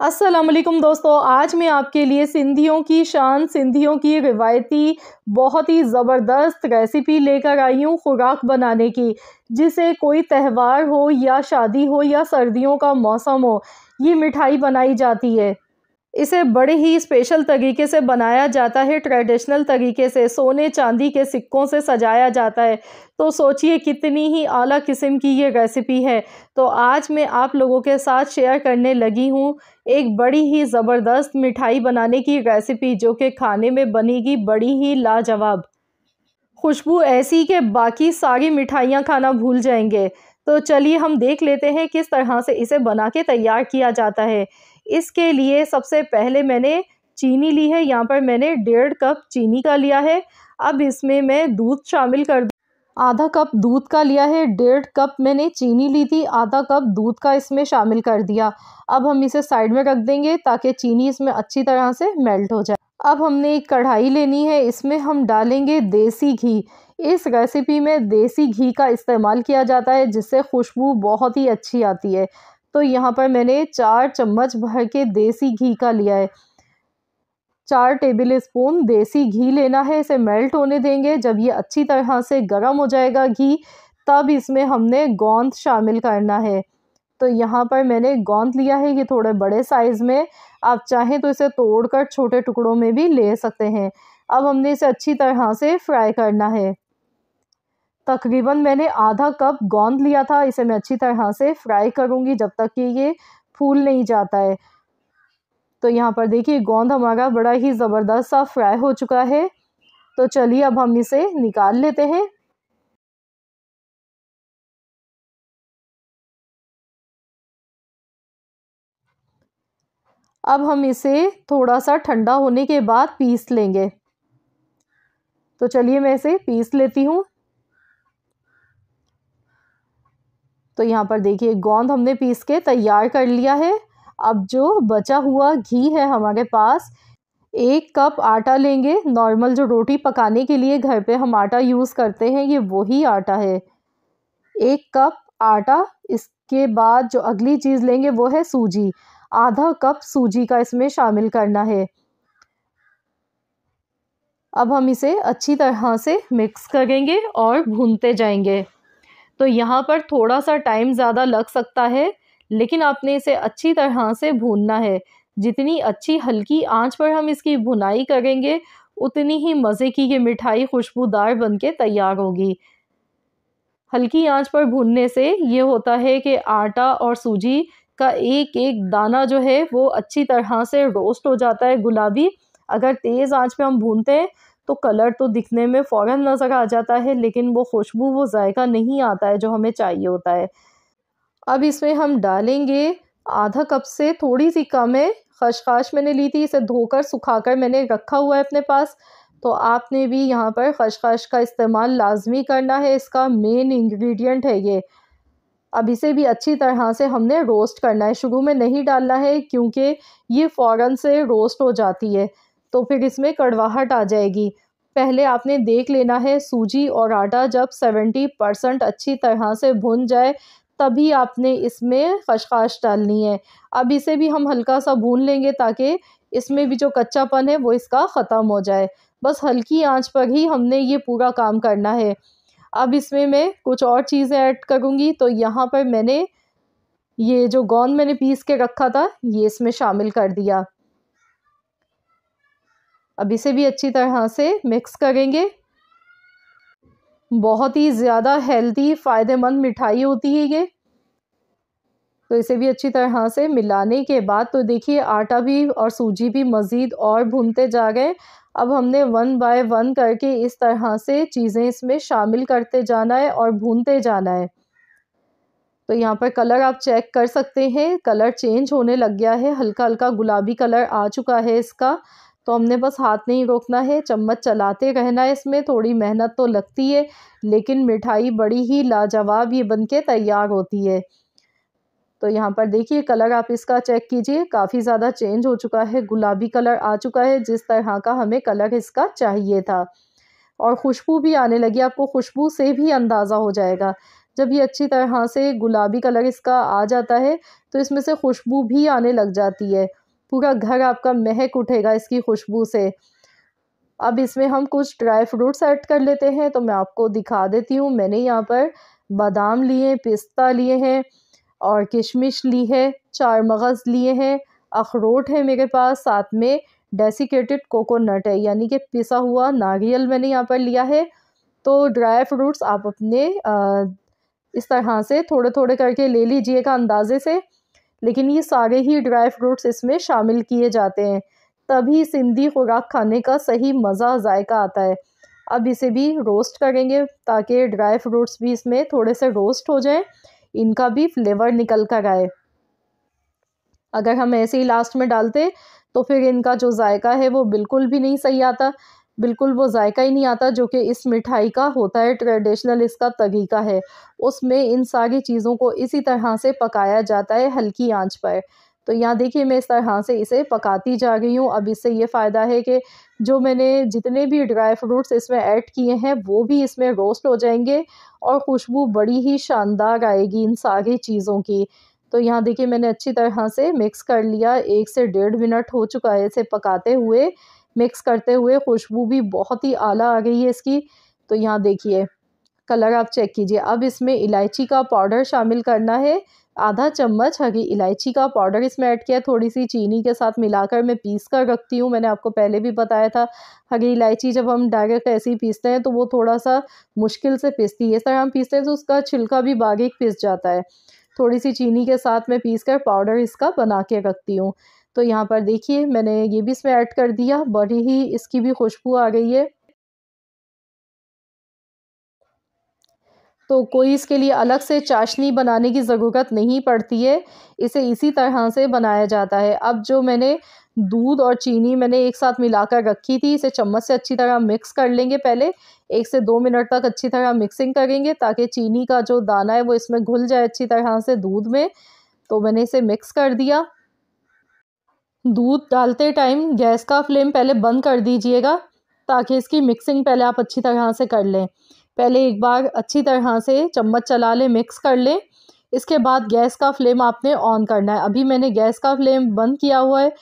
अस्सलाम वालेकुम दोस्तों, आज मैं आपके लिए सिंधियों की शान, सिंधियों की रिवायती बहुत ही ज़बरदस्त रेसिपी लेकर आई हूँ खुराक बनाने की। जिसे कोई त्यौहार हो या शादी हो या सर्दियों का मौसम हो, ये मिठाई बनाई जाती है। इसे बड़े ही स्पेशल तरीके से बनाया जाता है, ट्रेडिशनल तरीके से सोने चांदी के सिक्कों से सजाया जाता है। तो सोचिए कितनी ही आला किस्म की ये रेसिपी है। तो आज मैं आप लोगों के साथ शेयर करने लगी हूँ एक बड़ी ही ज़बरदस्त मिठाई बनाने की रेसिपी, जो कि खाने में बनेगी बड़ी ही लाजवाब। खुशबू ऐसी कि बाकी सारी मिठाइयाँ खाना भूल जाएंगे। तो चलिए हम देख लेते हैं किस तरह से इसे बना के तैयार किया जाता है। इसके लिए सबसे पहले मैंने चीनी ली है। यहाँ पर मैंने 1.5 कप चीनी का लिया है। अब इसमें मैं दूध शामिल कर दूँ। आधा कप दूध का लिया है, 1.5 कप मैंने चीनी ली थी, आधा कप दूध का इसमें शामिल कर दिया। अब हम इसे साइड में रख देंगे ताकि चीनी इसमें अच्छी तरह से मेल्ट हो जाए। अब हमने एक कढ़ाई लेनी है, इसमें हम डालेंगे देसी घी। इस रेसिपी में देसी घी का इस्तेमाल किया जाता है, जिससे खुशबू बहुत ही अच्छी आती है। तो यहाँ पर मैंने 4 चम्मच भर के देसी घी का लिया है। 4 टेबल स्पून देसी घी लेना है, इसे मेल्ट होने देंगे। जब ये अच्छी तरह से गर्म हो जाएगा घी, तब इसमें हमने गोंद शामिल करना है। तो यहाँ पर मैंने गोंद लिया है, ये थोड़े बड़े साइज़ में। आप चाहें तो इसे तोड़कर छोटे टुकड़ों में भी ले सकते हैं। अब हमने इसे अच्छी तरह से फ्राई करना है। तकरीबन मैंने आधा कप गोंद लिया था, इसे मैं अच्छी तरह से फ्राई करूँगी जब तक कि ये फूल नहीं जाता है। तो यहाँ पर देखिए गोंद हमारा बड़ा ही ज़बरदस्त सा फ्राई हो चुका है। तो चलिए अब हम इसे निकाल लेते हैं। अब हम इसे थोड़ा सा ठंडा होने के बाद पीस लेंगे। तो चलिए मैं इसे पीस लेती हूँ। तो यहाँ पर देखिए गोंद हमने पीस के तैयार कर लिया है। अब जो बचा हुआ घी है हमारे पास, 1 कप आटा लेंगे। नॉर्मल जो रोटी पकाने के लिए घर पे हम आटा यूज़ करते हैं, ये वही आटा है। 1 कप आटा। इसके बाद जो अगली चीज़ लेंगे वो है सूजी। आधा कप सूजी का इसमें शामिल करना है। अब हम इसे अच्छी तरह से मिक्स करेंगे और भूनते जाएंगे। तो यहाँ पर थोड़ा सा टाइम ज़्यादा लग सकता है, लेकिन आपने इसे अच्छी तरह से भूनना है। जितनी अच्छी हल्की आंच पर हम इसकी भुनाई करेंगे, उतनी ही मज़े की ये मिठाई खुशबूदार बनके तैयार होगी। हल्की आंच पर भूनने से ये होता है कि आटा और सूजी का एक एक दाना जो है वो अच्छी तरह से रोस्ट हो जाता है, गुलाबी। अगर तेज़ आंच पे हम भूनते हैं तो कलर तो दिखने में फ़ौरन नज़र आ जाता है, लेकिन वो खुशबू, वो जायका नहीं आता है जो हमें चाहिए होता है। अब इसमें हम डालेंगे आधा कप से थोड़ी सी कम है खसखस। मैंने ली थी, इसे धोकर सुखाकर मैंने रखा हुआ है अपने पास। तो आपने भी यहाँ पर खसखस का इस्तेमाल लाजमी करना है, इसका मेन इंग्रेडिएंट है ये। अब इसे भी अच्छी तरह से हमने रोस्ट करना है। शुरू में नहीं डालना है क्योंकि ये फ़ौरन से रोस्ट हो जाती है, तो फिर इसमें कड़वाहट आ जाएगी। पहले आपने देख लेना है सूजी और आटा जब 70% अच्छी तरह से भुन जाए, तभी आपने इसमें खसखस डालनी है। अब इसे भी हम हल्का सा भून लेंगे ताकि इसमें भी जो कच्चापन है वो इसका ख़त्म हो जाए। बस हल्की आंच पर ही हमने ये पूरा काम करना है। अब इसमें मैं कुछ और चीज़ें ऐड करूँगी। तो यहाँ पर मैंने ये जो गोंद मैंने पीस के रखा था, ये इसमें शामिल कर दिया। अब इसे भी अच्छी तरह से मिक्स करेंगे। बहुत ही ज़्यादा हेल्दी, फ़ायदेमंद मिठाई होती है ये। तो इसे भी अच्छी तरह से मिलाने के बाद तो देखिए आटा भी और सूजी भी मज़ीद और भूनते जा गए। अब हमने 1 बाय 1 करके इस तरह से चीज़ें इसमें शामिल करते जाना है और भूनते जाना है। तो यहाँ पर कलर आप चेक कर सकते हैं, कलर चेंज होने लग गया है, हल्का-हल्का गुलाबी कलर आ चुका है इसका। तो हमने बस हाथ नहीं रोकना है, चम्मच चलाते रहना है। इसमें थोड़ी मेहनत तो लगती है, लेकिन मिठाई बड़ी ही लाजवाब ये बनके तैयार होती है। तो यहाँ पर देखिए कलर आप इसका चेक कीजिए, काफ़ी ज़्यादा चेंज हो चुका है, गुलाबी कलर आ चुका है, जिस तरह का हमें कलर इसका चाहिए था। और खुशबू भी आने लगी, आपको खुशबू से भी अंदाज़ा हो जाएगा। जब ये अच्छी तरह से गुलाबी कलर इसका आ जाता है तो इसमें से खुशबू भी आने लग जाती है। पूरा घर आपका महक उठेगा इसकी खुशबू से। अब इसमें हम कुछ ड्राई फ्रूट्स ऐड कर लेते हैं, तो मैं आपको दिखा देती हूँ। मैंने यहाँ पर बादाम लिए, पिस्ता लिए हैं और किशमिश ली है, 4 मगज़ लिए हैं, अखरोट है मेरे पास, साथ में डेसिकेटेड कोकोनट है, यानी कि पिसा हुआ नारियल मैंने यहाँ पर लिया है। तो ड्राई फ्रूट्स आप अपने इस तरह से थोड़े-थोड़े करके ले लीजिएगा अंदाज़े से, लेकिन ये सारे ही ड्राई फ्रूट्स इसमें शामिल किए जाते हैं, तभी सिंधी खुराक खाने का सही मज़ा, जायका आता है। अब इसे भी रोस्ट करेंगे ताकि ड्राई फ्रूट्स भी इसमें थोड़े से रोस्ट हो जाएं, इनका भी फ्लेवर निकल कर आए। अगर हम ऐसे ही लास्ट में डालते तो फिर इनका जो जायका है वो बिल्कुल भी नहीं सही आता, बिल्कुल वो जायका ही नहीं आता जो कि इस मिठाई का होता है, ट्रेडिशनल इसका तरीका है। उसमें इन सारी चीज़ों को इसी तरह से पकाया जाता है हल्की आंच पर। तो यहाँ देखिए मैं इस तरह से इसे पकाती जा रही हूँ। अब इससे ये फ़ायदा है कि जो मैंने जितने भी ड्राई फ्रूट्स इसमें ऐड किए हैं वो भी इसमें रोस्ट हो जाएंगे और खुशबू बड़ी ही शानदार आएगी इन सारी चीज़ों की। तो यहाँ देखिए मैंने अच्छी तरह से मिक्स कर लिया, 1 से 1.5 मिनट हो चुका है इसे पकाते हुए, मिक्स करते हुए। खुशबू भी बहुत ही आला आ गई है इसकी। तो यहाँ देखिए कलर आप चेक कीजिए। अब इसमें इलायची का पाउडर शामिल करना है, आधा चम्मच हरी इलायची का पाउडर इसमें ऐड किया, थोड़ी-सी चीनी के साथ मिलाकर मैं पीस कर रखती हूँ। मैंने आपको पहले भी बताया था, हरी इलायची जब हम डायरेक्ट ऐसे ही पीसते हैं तो वो थोड़ा-सा मुश्किल से पिसती है। इस तरह हम पीसते हैं तो उसका छिलका भी बारीक पिस जाता है। थोड़ी-सी चीनी के साथ मैं पीस कर पाउडर इसका बना के रखती हूँ। तो यहाँ पर देखिए मैंने ये भी इसमें ऐड कर दिया, बड़ी ही इसकी भी खुशबू आ गई है। तो कोई इसके लिए अलग से चाशनी बनाने की ज़रूरत नहीं पड़ती है, इसे इसी तरह से बनाया जाता है। अब जो मैंने दूध और चीनी मैंने एक साथ मिलाकर रखी थी, इसे चम्मच से अच्छी तरह मिक्स कर लेंगे पहले। 1 से 2 मिनट तक अच्छी तरह मिक्सिंग करेंगे ताकि चीनी का जो दाना है वो इसमें घुल जाए अच्छी तरह से दूध में। तो मैंने इसे मिक्स कर दिया। दूध डालते टाइम गैस का फ्लेम पहले बंद कर दीजिएगा ताकि इसकी मिक्सिंग पहले आप अच्छी तरह से कर लें। पहले एक बार अच्छी तरह से चम्मच चला लें, मिक्स कर लें। इसके बाद गैस का फ्लेम आपने ऑन करना है। अभी मैंने गैस का फ्लेम बंद किया हुआ है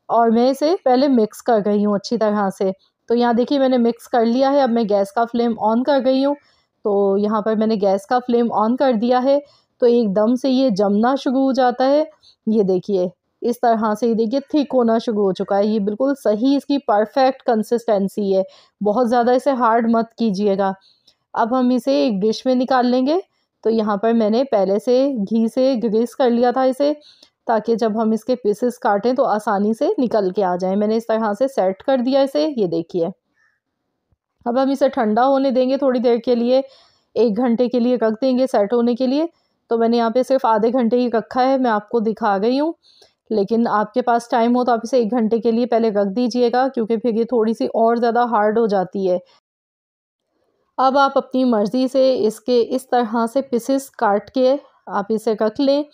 और मैं इसे पहले मिक्स कर रही हूँ अच्छी तरह से। तो यहाँ देखिए मैंने मिक्स कर लिया है, अब मैं गैस का फ्लेम ऑन कर गई हूँ। तो यहाँ पर मैंने गैस का फ्लेम ऑन कर दिया है, तो एकदम से ये जमना शुरू हो जाता है। ये देखिए इस तरह से, ये देखिए थिक होना शुरू हो चुका है। ये बिल्कुल सही इसकी परफेक्ट कंसिस्टेंसी है, बहुत ज़्यादा इसे हार्ड मत कीजिएगा। अब हम इसे एक डिश में निकाल लेंगे। तो यहाँ पर मैंने पहले से घी से ग्रीस कर लिया था इसे, ताकि जब हम इसके पीसेस काटें तो आसानी से निकल के आ जाएं। मैंने इस तरह से सेट कर दिया इसे, ये देखिए। अब हम इसे ठंडा होने देंगे थोड़ी देर के लिए, 1 घंटे के लिए रख देंगे सेट होने के लिए। तो मैंने यहाँ पे सिर्फ आधे घंटे ही रखा है, मैं आपको दिखा गई हूँ। लेकिन आपके पास टाइम हो तो आप इसे 1 घंटे के लिए पहले रख दीजिएगा, क्योंकि फिर ये थोड़ी-सी और ज़्यादा हार्ड हो जाती है। अब आप अपनी मर्ज़ी से इसके इस तरह से पीसेस काट के आप इसे रख लें।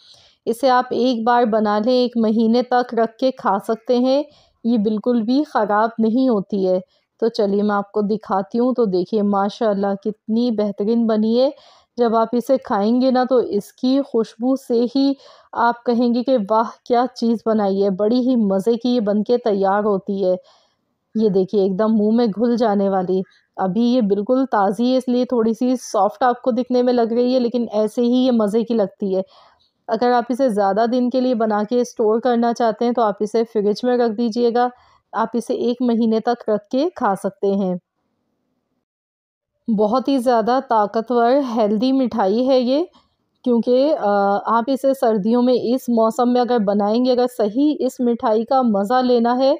इसे आप एक बार बना लें, 1 महीने तक रख के खा सकते हैं। ये बिल्कुल भी ख़राब नहीं होती है। तो चलिए मैं आपको दिखाती हूँ। तो देखिए माशाअल्लाह कितनी बेहतरीन बनी है। जब आप इसे खाएँगे ना तो इसकी खुशबू से ही आप कहेंगे कि वाह! क्या चीज़ बनाई है। बड़ी ही मज़े की ये बन के तैयार होती है। ये देखिए एकदम मुँह में घुल जाने वाली। अभी ये बिल्कुल ताज़ी है इसलिए थोड़ी-सी सॉफ्ट आपको दिखने में लग रही है, लेकिन ऐसे ही ये मज़े की लगती है। अगर आप इसे ज़्यादा दिन के लिए बना के स्टोर करना चाहते हैं तो आप इसे फ्रिज में रख दीजिएगा। आप इसे 1 महीने तक रख के खा सकते हैं। बहुत ही ज़्यादा ताकतवर हेल्दी मिठाई है ये, क्योंकि आप इसे सर्दियों में इस मौसम में अगर बनाएँगे, अगर सही इस मिठाई का मज़ा लेना है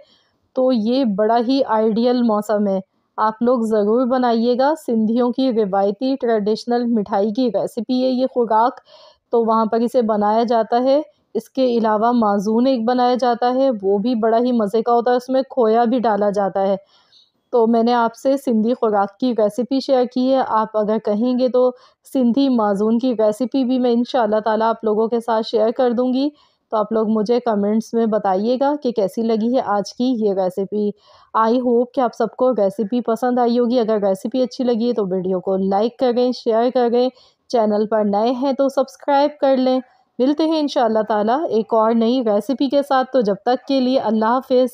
तो ये बड़ा ही आइडियल मौसम है। आप लोग ज़रूर बनाइएगा। सिंधियों की रिवायती ट्रेडिशनल मिठाई की रेसिपी है ये खुराक, तो वहाँ पर इसे बनाया जाता है। इसके अलावा माजून एक बनाया जाता है, वो भी बड़ा ही मज़े का होता है, उसमें खोया भी डाला जाता है। तो मैंने आपसे सिंधी खुराक की रेसिपी शेयर की है। आप अगर कहेंगे तो सिंधी माजून की रेसिपी भी मैं इंशाअल्लाह ताला आप लोगों के साथ शेयर कर दूँगी। तो आप लोग मुझे कमेंट्स में बताइएगा कि कैसी लगी है आज की ये रेसिपी। आई होप कि आप सबको रेसिपी पसंद आई होगी। अगर रेसिपी अच्छी लगी है तो वीडियो को लाइक करें, शेयर करें, चैनल पर नए हैं तो सब्सक्राइब कर लें। मिलते हैं इंशाअल्लाह ताला एक और नई रेसिपी के साथ। तो जब तक के लिए अल्लाह हाफ़िज़।